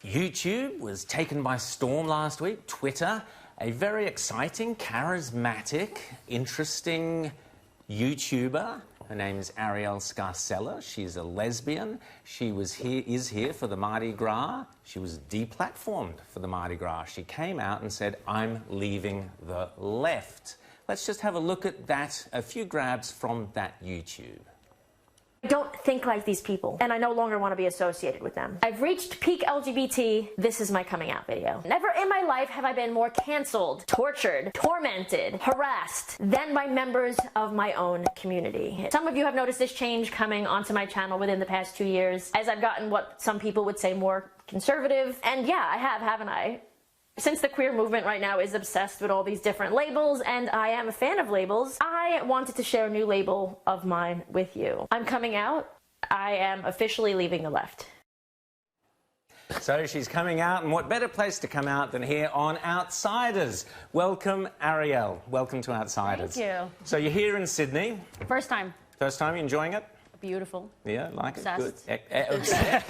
YouTube was taken by storm last week. Twitter, a very exciting, charismatic, interesting YouTuber. Her name is Arielle Scarcella. She's a lesbian. She is here for the Mardi Gras. She was deplatformed for the Mardi Gras. She came out and said, "I'm leaving the left." Let's just have a look at that, a few grabs from that YouTube. I don't think like these people, and I no longer want to be associated with them. I've reached peak LGBT. This is my coming out video. Never in my life have I been more canceled, tortured, tormented, harassed than by members of my own community. Some of you have noticed this change coming onto my channel within the past 2 years, as I've gotten what some people would say more conservative. And yeah, I have, haven't I? Since the queer movement right now is obsessed with all these different labels, and I am a fan of labels, I wanted to share a new label of mine with you. I'm coming out. I am officially leaving the left. So she's coming out, and what better place to come out than here on Outsiders. Welcome, Arielle. Welcome to Outsiders. Thank you. So you're here in Sydney. First time. First time, you enjoying it? Beautiful. Yeah, like Obsessed. it? Good. Obsessed.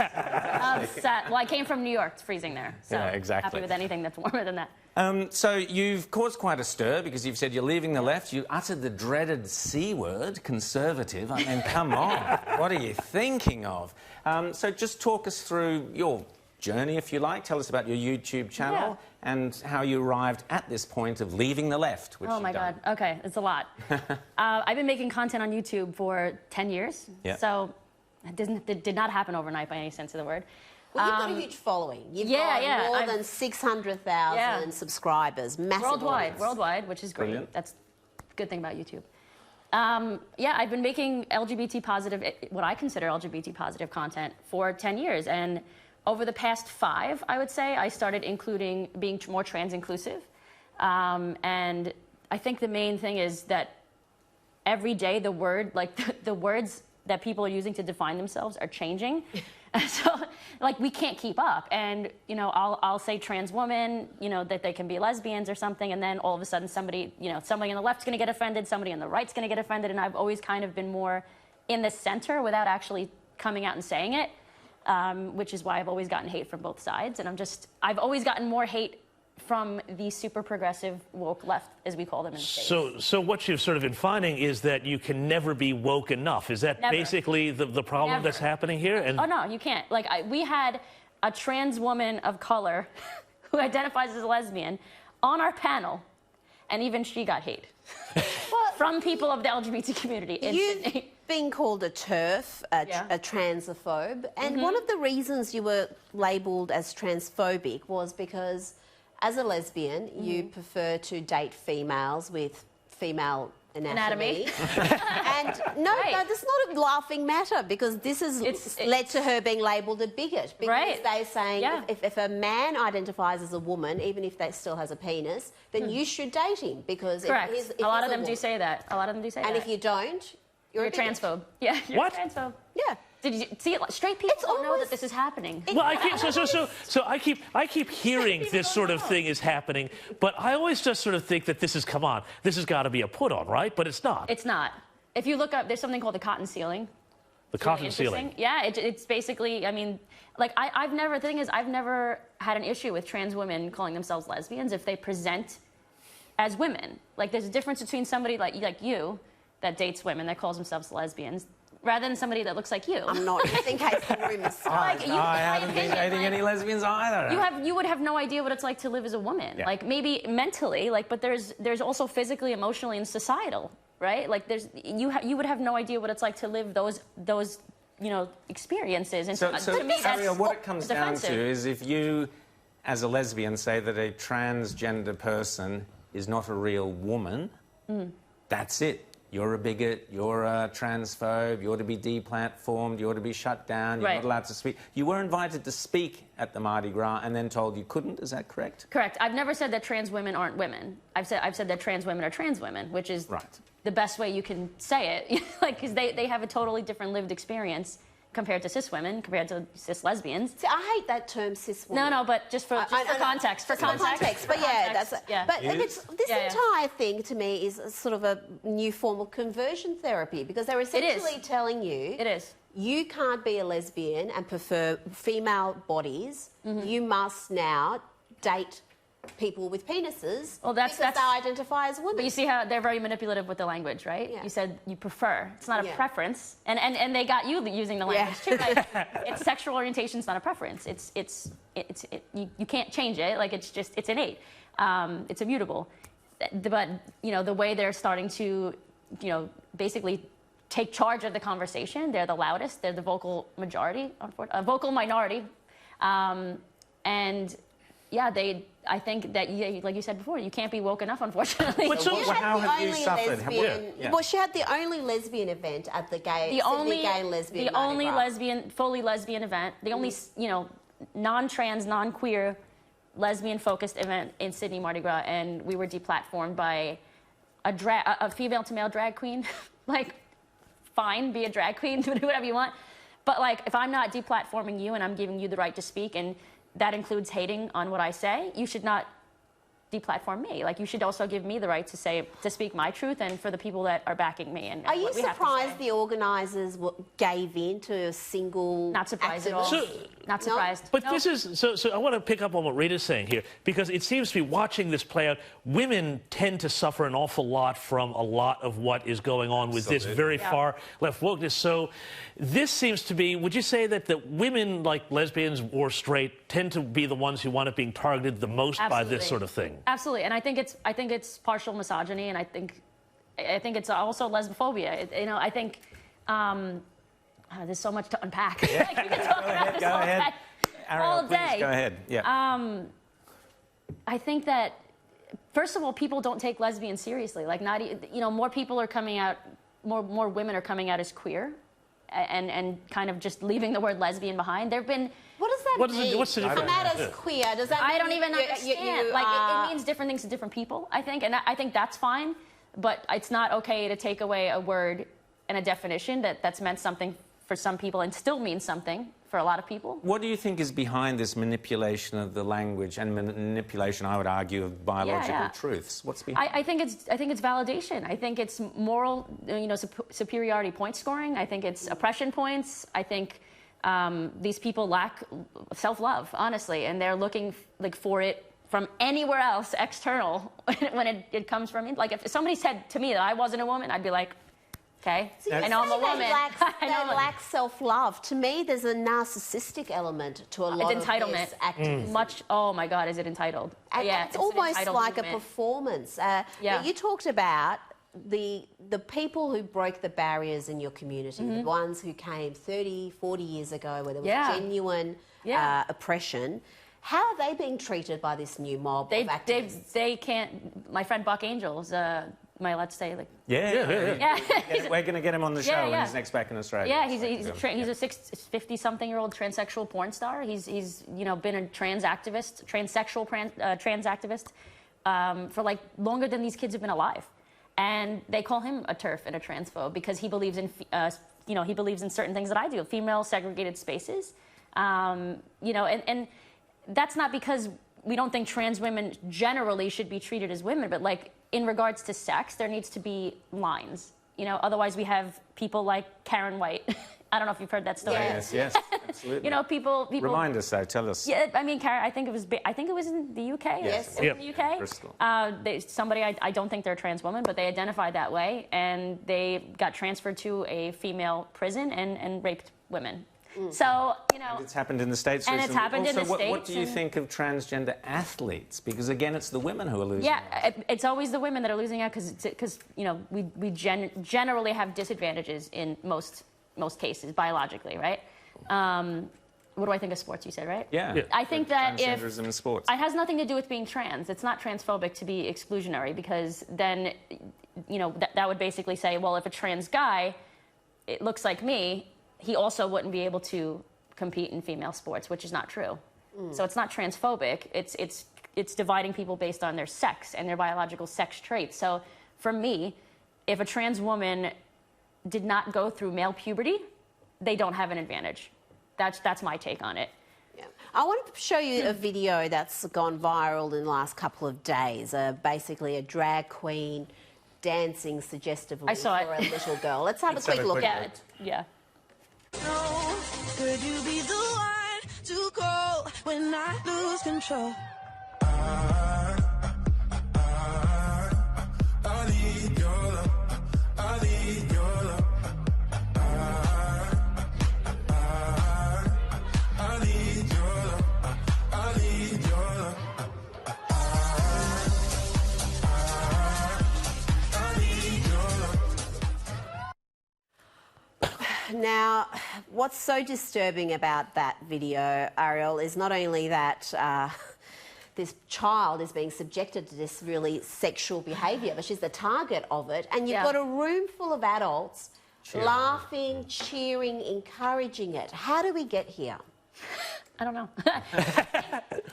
Well, I came from New York. It's freezing there. So Yeah, exactly. happy with anything that's warmer than that. So you've caused quite a stir because you've said you're leaving the left. You uttered the dreaded C word, conservative. I mean, come on. What are you thinking of? So just talk us through your journey, if you like. Tell us about your YouTube channel and how you arrived at this point of leaving the left. Which Oh, my God. Okay, it's a lot. I've been making content on YouTube for 10 years. Yeah. So it did not happen overnight by any sense of the word. Well, you've got a huge following. You've got more than 600,000 subscribers, massive worldwide, which is great. Brilliant. That's a good thing about YouTube. Yeah, I've been making LGBT positive, what I consider LGBT positive content for 10 years. And over the past 5, I would say, I started being more trans inclusive. And I think the main thing is that every day the words that people are using to define themselves are changing. So, like, we can't keep up. And, you know, I'll say trans woman, you know, that they can be lesbians or something, and then all of a sudden somebody on the left's going to get offended, somebody on the right's going to get offended, and I've always kind of been more in the center without actually coming out and saying it, which is why I've always gotten hate from both sides. And I've always gotten more hate from the super progressive woke left, as we call them in the States. So what you've sort of been finding is that you can never be woke enough. Is that basically the problem that's happening here? And oh, no, you can't. Like, we had a trans woman of color who identifies as a lesbian on our panel, and even she got hate from people of the LGBT community in Sydney. Been called a TERF, a transphobe, and one of the reasons you were labelled as transphobic was because as a lesbian, you prefer to date females with female anatomy. And no, this is not a laughing matter, because this has led to her being labelled a bigot. Because they're saying if a man identifies as a woman, even if they still has a penis, then you should date him, because if a lot of them do say that. A lot of them do say that. And if you don't, you're a transphobe. Yeah, you're a transphobe. Yeah. Did you see it? Straight people don't know that this is happening. Well, I keep hearing this sort of thing is happening, but I always just sort of think that this has got to be a put on, right? But it's not. It's not. If you look up, there's something called the cotton ceiling. The cotton ceiling. Yeah, it's basically, I mean, like, I've never had an issue with trans women calling themselves lesbians if they present as women. Like, there's a difference between somebody like you that dates women that calls themselves lesbians, rather than somebody that looks like you. I'm not, just in case the room is silent. I haven't been dating any lesbians either. You would have no idea what it's like to live as a woman. Like, maybe mentally, like, but there's also physically, emotionally, and societal, right? Like, you would have no idea what it's like to live those experiences. And so to me, Arielle, what it comes down to is, if you, as a lesbian, say that a transgender person is not a real woman, that's it. You're a bigot, you're a transphobe, you ought to be deplatformed, you ought to be shut down, you're not allowed to speak. You were invited to speak at the Mardi Gras and then told you couldn't, is that correct? Correct. I've never said that trans women aren't women. I've said that trans women are trans women, which is the best way you can say it, like, because they have a totally different lived experience compared to cis women, compared to cis lesbians. See, I hate that term, cis woman. No, but just for context. For context. But this entire thing, to me, is sort of a new form of conversion therapy, because they're essentially telling you you can't be a lesbian and prefer female bodies. You must now date people with penises because they identify as women. But you see how they're very manipulative with the language, right? Yeah. You said you prefer. It's not a preference. And they got you using the language too. Like, it's sexual orientation. It's not a preference. You can't change it. Like, it's innate. It's immutable. But, you know, the way they're starting to, you know, basically take charge of the conversation, they're the loudest, they're the vocal majority, vocal minority. And yeah, I think that, like you said before, you can't be woke enough, unfortunately. How have you suffered? Well, she had the only lesbian event at the Sydney Gay and Lesbian Mardi Gras. fully lesbian event, the only, you know, non-trans, non-queer, lesbian-focused event in Sydney Mardi Gras, and we were deplatformed by a female-to-male drag queen. Like, fine, be a drag queen, do whatever you want. But, like, if I'm not deplatforming you and I'm giving you the right to speak, and that includes hating on what I say, you should not deplatform me. Like, you should also give me the right to speak my truth, and for the people that are backing me. And are you surprised the organisers gave in to a single? Not surprised at all. Not surprised. But this is so. I want to pick up on what Rita's saying here, because it seems to be, watching this play out, women tend to suffer an awful lot from a lot of what is going on with this very far left wokeness. So this seems to be, would you say that the women, like lesbians or straight, tend to be the ones who wind up being targeted the most by this sort of thing? Absolutely, and I think it's partial misogyny, and I think it's also lesbophobia. You know, I think there's so much to unpack. Yeah. Like, we can talk about this all day. All day. Please, go ahead. Yeah. I think that, first of all, people don't take lesbians seriously. Like, more people are coming out, more women are coming out as queer, and kind of just leaving the word lesbian behind. There've been. What does that mean? What's the difference? Come out as queer. Does that mean I don't even understand. It means different things to different people, I think. And I think that's fine. But it's not okay to take away a word and a definition that's meant something for some people and still means something for a lot of people. What do you think is behind this manipulation of the language and manipulation, I would argue, of biological truths? What's behind? I think it's validation. I think it's moral, superiority point scoring. I think it's oppression points. I think these people lack self-love, honestly, and they're looking for it from anywhere else external when it comes from. Like, if somebody said to me that I wasn't a woman, I'd be like, okay, I know I'm a woman. They lack self-love. To me, there's a narcissistic element to a lot of this activism. Oh my God, is it entitled? And it's almost like a performance. You talked about the people who broke the barriers in your community, the ones who came 30, 40 years ago where there was genuine oppression. How are they being treated by this new mob of activists? They can't. My friend Buck Angels, am I allowed to say, like... Yeah. We're going to get him on the show when he's next back in Australia. Yeah, he's a 50-something-year-old transsexual porn star. He's been a transsexual trans activist for, like, longer than these kids have been alive. And they call him a TERF and a transphobe because he believes in, he believes in certain things that I do, female segregated spaces. And that's not because we don't think trans women generally should be treated as women, but, like, in regards to sex, there needs to be lines. Otherwise we have people like Karen White. I don't know if you've heard that story. Yes, absolutely. People. Remind us, though. Tell us. Yeah, I mean, Karen. I think it was in the UK. Yes, in the UK. Bristol. Somebody. I don't think they're a trans woman, but they identified that way, and they got transferred to a female prison and raped women. So, And it's happened in the States recently. And it's happened in the States. What do you think of transgender athletes? Because, again, it's the women who are losing out. Yeah, it's always the women that are losing out because we generally have disadvantages in most cases, biologically, right? What do I think of sports, you said, right? Yeah. I think that transgenderism in sports. It has nothing to do with being trans. It's not transphobic to be exclusionary because then, that would basically say, well, if a trans guy, it looks like me, he also wouldn't be able to compete in female sports, which is not true. So it's not transphobic. It's dividing people based on their sex and their biological sex traits. So for me, if a trans woman did not go through male puberty, they don't have an advantage. That's my take on it. Yeah. I wanted to show you a video that's gone viral in the last couple of days. Basically a drag queen dancing suggestively for a little girl. Let's have a quick look at it. Yeah. No, could you be the one to call when I lose control? I need your love. I need your love. I need your love. I need your love. I need your love. Now, what's so disturbing about that video, Arielle, is not only that this child is being subjected to this really sexual behaviour, but she's the target of it, and you've got a room full of adults laughing, cheering, encouraging it. How do we get here? I don't know.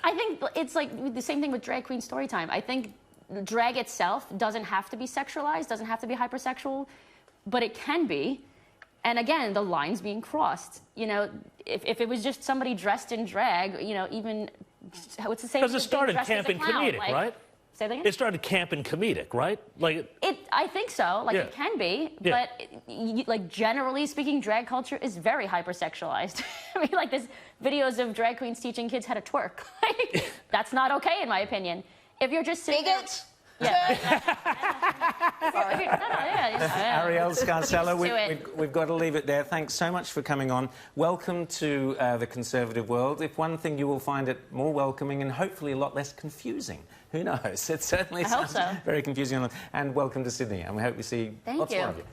I think it's like the same thing with drag queen story time. I think drag itself doesn't have to be sexualized, doesn't have to be hypersexual, but it can be. And again, the line's being crossed. You know, if it was just somebody dressed in drag, you know, even what's the same? Because it started camp and comedic, like, right? Say that again? It started camp and comedic, right? Like I think so. Like it can be, but like generally speaking, drag culture is very hypersexualized. I mean, like there's videos of drag queens teaching kids how to twerk. Like, that's not okay, in my opinion. If you're just sitting there, Arielle Scarcella, we've got to leave it there. Thanks so much for coming on. Welcome to the conservative world. If one thing, you will find it more welcoming and hopefully a lot less confusing. Who knows? It certainly sounds very confusing. And welcome to Sydney, and we hope we see lots more of you.